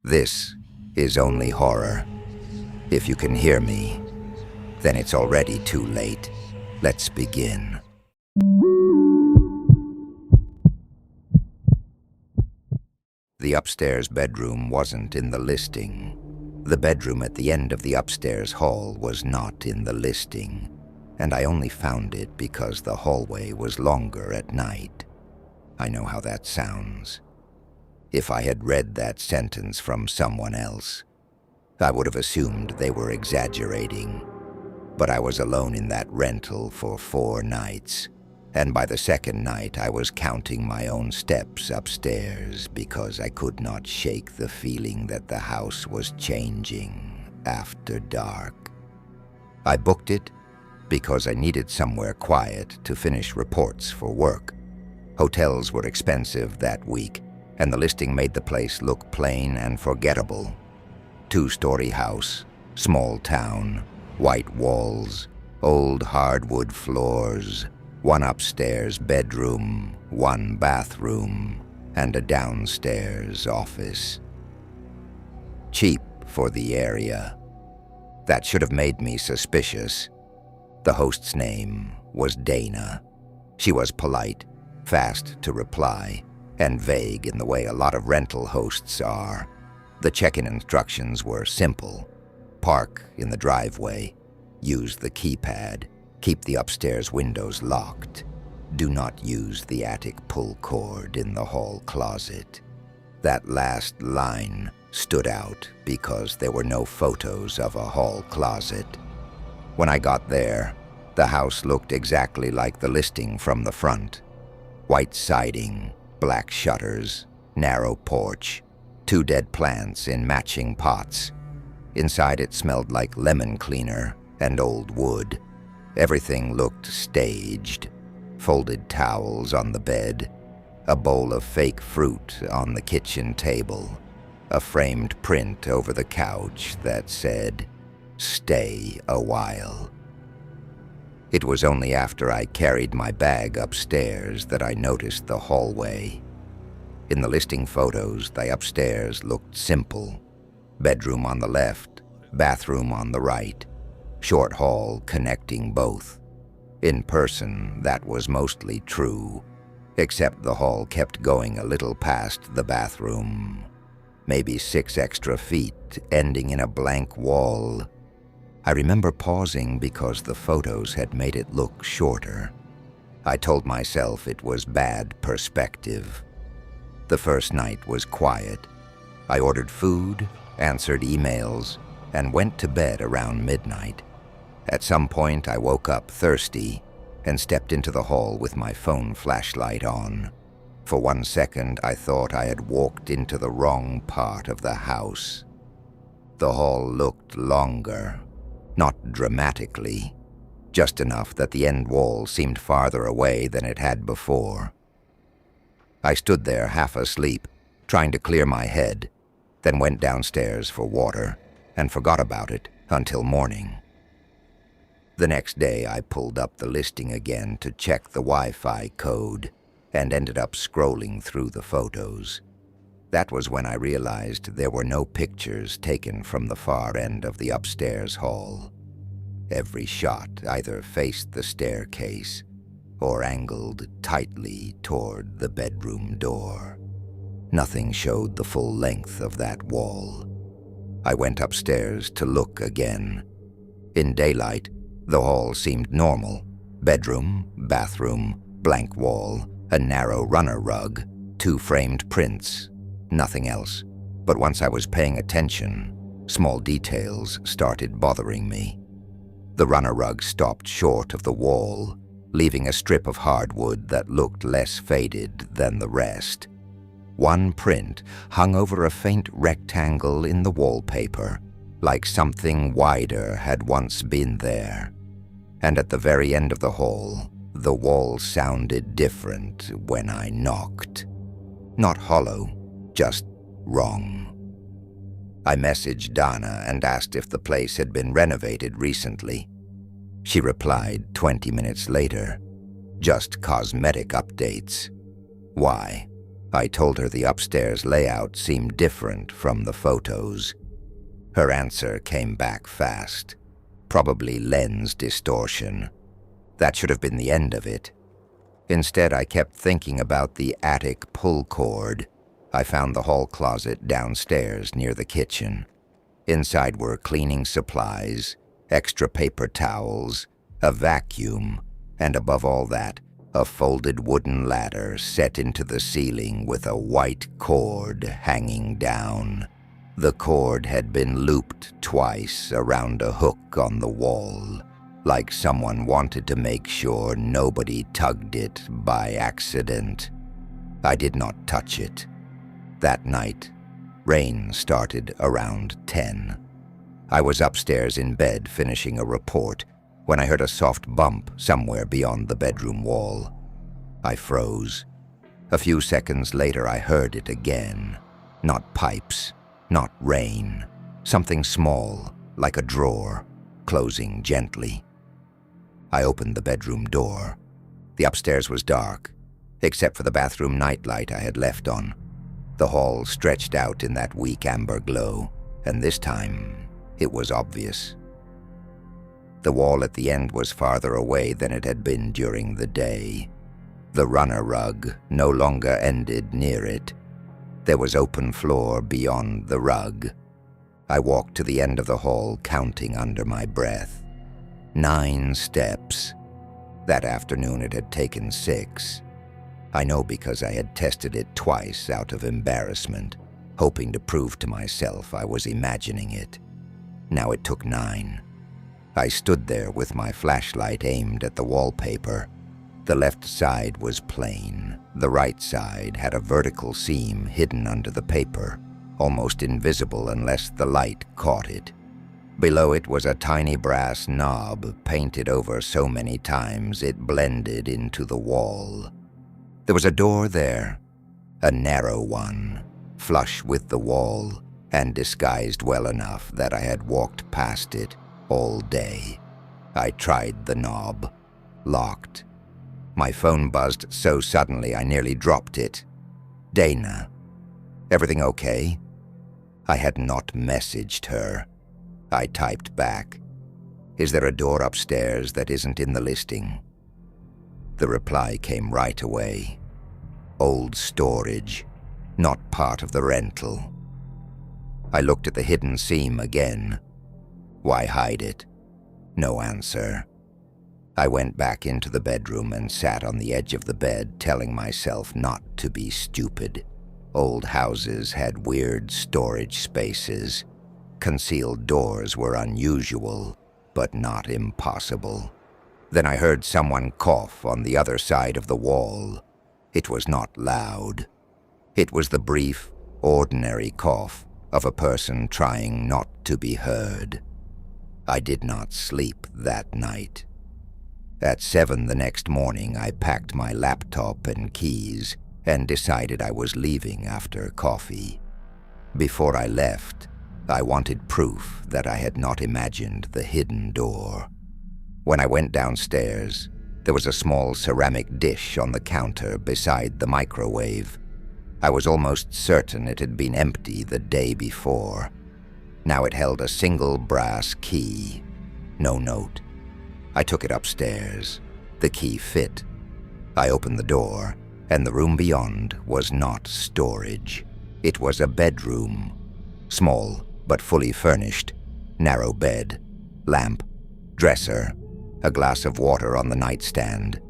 This is Only Horror. If you can hear me, then it's already too late. Let's begin. The upstairs bedroom wasn't in the listing. The bedroom at the end of the upstairs hall was not in the listing, and I only found it because the hallway was longer at night. I know how that sounds. If I had read that sentence from someone else, I would have assumed they were exaggerating. But I was alone in that rental for 4 nights, and by the second night I was counting my own steps upstairs because I could not shake the feeling that the house was changing after dark. I booked it because I needed somewhere quiet to finish reports for work. Hotels were expensive that week, and the listing made the place look plain and forgettable. 2-story house, small town, white walls, old hardwood floors, 1 upstairs bedroom, 1 bathroom, and a downstairs office. Cheap for the area. That should have made me suspicious. The host's name was Dana. She was polite, fast to reply, and vague in the way a lot of rental hosts are. The check-in instructions were simple. Park in the driveway, use the keypad, keep the upstairs windows locked. Do not use the attic pull cord in the hall closet. That last line stood out because there were no photos of a hall closet. When I got there, the house looked exactly like the listing from the front. White siding, black shutters, narrow porch, 2 dead plants in matching pots. Inside it smelled like lemon cleaner and old wood. Everything looked staged. Folded towels on the bed, a bowl of fake fruit on the kitchen table, a framed print over the couch that said, "Stay a while." It was only after I carried my bag upstairs that I noticed the hallway. In the listing photos, the upstairs looked simple. Bedroom on the left, bathroom on the right, short hall connecting both. In person, that was mostly true, except the hall kept going a little past the bathroom. Maybe 6 extra feet, ending in a blank wall. I remember pausing because the photos had made it look shorter. I told myself it was bad perspective. The first night was quiet. I ordered food, answered emails, and went to bed around midnight. At some point, I woke up thirsty and stepped into the hall with my phone flashlight on. For 1 second, I thought I had walked into the wrong part of the house. The hall looked longer. Not dramatically, just enough that the end wall seemed farther away than it had before. I stood there half asleep, trying to clear my head, then went downstairs for water and forgot about it until morning. The next day I pulled up the listing again to check the Wi-Fi code and ended up scrolling through the photos. That was when I realized there were no pictures taken from the far end of the upstairs hall. Every shot either faced the staircase or angled tightly toward the bedroom door. Nothing showed the full length of that wall. I went upstairs to look again. In daylight, the hall seemed normal. Bedroom, bathroom, blank wall, a narrow runner rug, 2 framed prints. Nothing else. But once I was paying attention, small details started bothering me. The runner rug stopped short of the wall, leaving a strip of hardwood that looked less faded than the rest. 1 print hung over a faint rectangle in the wallpaper, like something wider had once been there. And at the very end of the hall, the wall sounded different when I knocked. Not hollow, just wrong. I messaged Donna and asked if the place had been renovated recently. She replied 20 minutes later, "Just cosmetic updates." Why? I told her the upstairs layout seemed different from the photos. Her answer came back fast. Probably lens distortion. That should have been the end of it. Instead, I kept thinking about the attic pull cord. I found the hall closet downstairs near the kitchen. Inside were cleaning supplies, extra paper towels, a vacuum, and above all that, a folded wooden ladder set into the ceiling with a white cord hanging down. The cord had been looped twice around a hook on the wall, like someone wanted to make sure nobody tugged it by accident. I did not touch it. That night, rain started around 10. I was upstairs in bed finishing a report when I heard a soft bump somewhere beyond the bedroom wall. I froze. A few seconds later, I heard it again. Not pipes, not rain. Something small, like a drawer, closing gently. I opened the bedroom door. The upstairs was dark, except for the bathroom nightlight I had left on. The hall stretched out in that weak amber glow, and this time it was obvious. The wall at the end was farther away than it had been during the day. The runner rug no longer ended near it. There was open floor beyond the rug. I walked to the end of the hall, counting under my breath. 9 steps. That afternoon it had taken 6. I know because I had tested it twice out of embarrassment, hoping to prove to myself I was imagining it. Now it took 9. I stood there with my flashlight aimed at the wallpaper. The left side was plain. The right side had a vertical seam hidden under the paper, almost invisible unless the light caught it. Below it was a tiny brass knob painted over so many times it blended into the wall. There was a door there, a narrow one, flush with the wall, and disguised well enough that I had walked past it all day. I tried the knob. Locked. My phone buzzed so suddenly I nearly dropped it. Dana. Everything okay? I had not messaged her. I typed back. Is there a door upstairs that isn't in the listing? The reply came right away. Old storage, not part of the rental. I looked at the hidden seam again. Why hide it? No answer. I went back into the bedroom and sat on the edge of the bed, telling myself not to be stupid. Old houses had weird storage spaces. Concealed doors were unusual, but not impossible. Then I heard someone cough on the other side of the wall. It was not loud. It was the brief, ordinary cough of a person trying not to be heard. I did not sleep that night. At 7 the next morning, I packed my laptop and keys and decided I was leaving after coffee. Before I left, I wanted proof that I had not imagined the hidden door. When I went downstairs, there was a small ceramic dish on the counter beside the microwave. I was almost certain it had been empty the day before. Now it held a single brass key. No note. I took it upstairs. The key fit. I opened the door, and the room beyond was not storage. It was a bedroom. Small, but fully furnished. Narrow bed, lamp, dresser, a glass of water on the nightstand.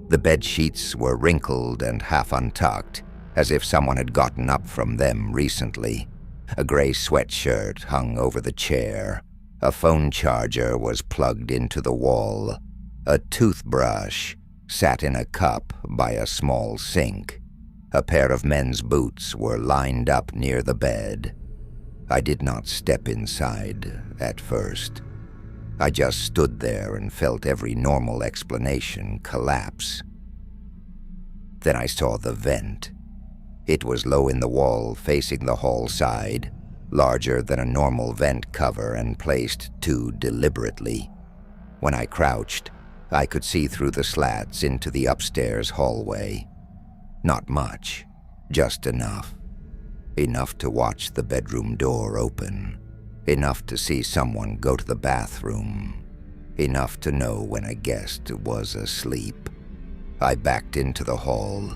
The bed sheets were wrinkled and half untucked, as if someone had gotten up from them recently. A gray sweatshirt hung over the chair. A phone charger was plugged into the wall. A toothbrush sat in a cup by a small sink. A pair of men's boots were lined up near the bed. I did not step inside at first. I just stood there and felt every normal explanation collapse. Then I saw the vent. It was low in the wall facing the hall side, larger than a normal vent cover and placed too deliberately. When I crouched, I could see through the slats into the upstairs hallway. Not much, Just enough. Enough to watch the bedroom door open. Enough to see someone go to the bathroom. Enough to know when a guest was asleep. I backed into the hall.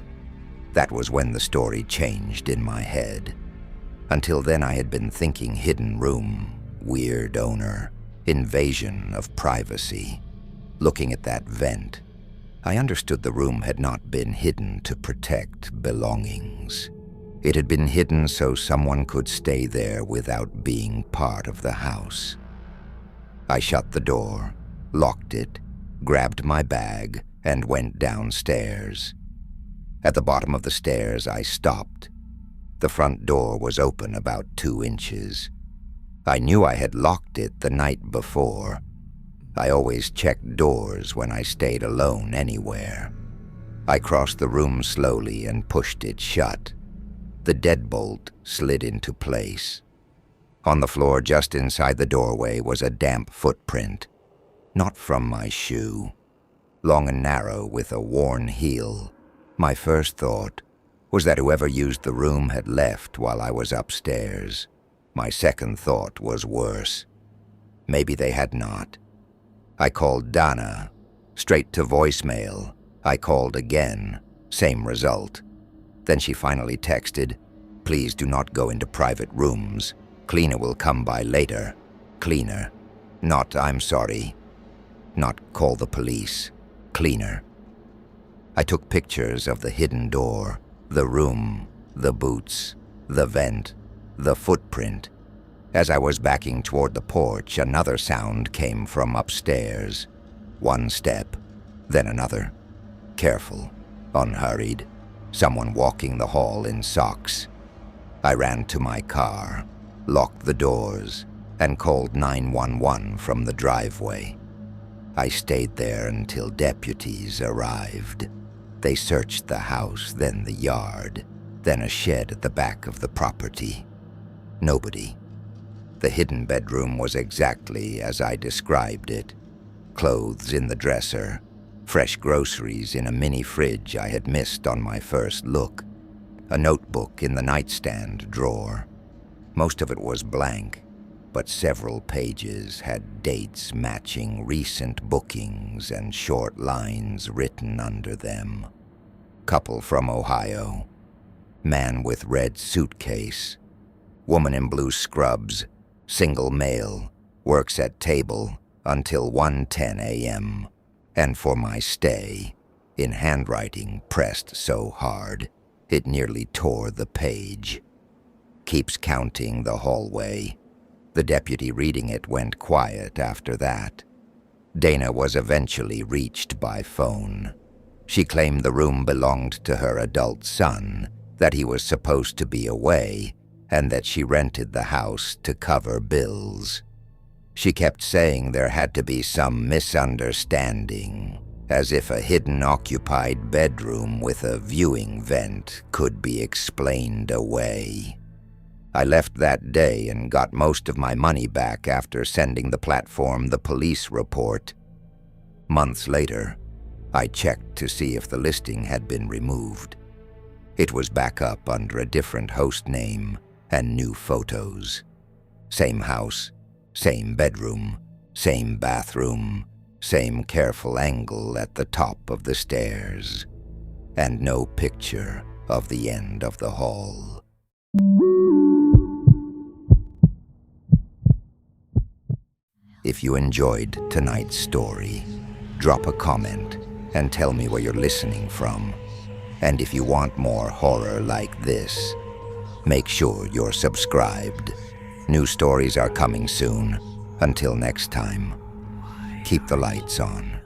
That was when the story changed in my head. Until then, I had been thinking hidden room, weird owner, invasion of privacy. Looking at that vent, I understood the room had not been hidden to protect belongings. It had been hidden so someone could stay there without being part of the house. I shut the door, locked it, grabbed my bag, and went downstairs. At the bottom of the stairs, I stopped. The front door was open about 2 inches. I knew I had locked it the night before. I always checked doors when I stayed alone anywhere. I crossed the room slowly and pushed it shut. The deadbolt slid into place. On the floor just inside the doorway was a damp footprint. Not from my shoe. Long and narrow with a worn heel. My first thought was that whoever used the room had left while I was upstairs. My second thought was worse. Maybe they had not. I called Donna. Straight to voicemail. I called again. Same result. Then she finally texted, "Please do not go into private rooms. Cleaner will come by later." Cleaner. Not "I'm sorry." Not "call the police." Cleaner. I took pictures of the hidden door, the room, the boots, the vent, the footprint. As I was backing toward the porch, another sound came from upstairs. One step, then another. Careful, unhurried. Someone walking the hall in socks. I ran to my car, locked the doors, and called 911 from the driveway. I stayed there until deputies arrived. They searched the house, then the yard, then a shed at the back of the property. Nobody. The hidden bedroom was exactly as I described it. Clothes in the dresser, fresh groceries in a mini fridge I had missed on my first look, a notebook in the nightstand drawer. Most of it was blank, but several pages had dates matching recent bookings and short lines written under them. Couple from Ohio. Man with red suitcase. Woman in blue scrubs. Single male. Works at table until 1:10 a.m. And for my stay, in handwriting pressed so hard, it nearly tore the page. Keeps counting the hallway. The deputy reading it went quiet after that. Dana was eventually reached by phone. She claimed the room belonged to her adult son, that he was supposed to be away, and that she rented the house to cover bills. She kept saying there had to be some misunderstanding, as if a hidden occupied bedroom with a viewing vent could be explained away. I left that day and got most of my money back after sending the platform the police report. Months later, I checked to see if the listing had been removed. It was back up under a different host name and new photos. Same house, same bedroom, same bathroom, same careful angle at the top of the stairs, and no picture of the end of the hall. If you enjoyed tonight's story, drop a comment and tell me where you're listening from. And if you want more horror like this, make sure you're subscribed. New stories are coming soon. Until next time, keep the lights on.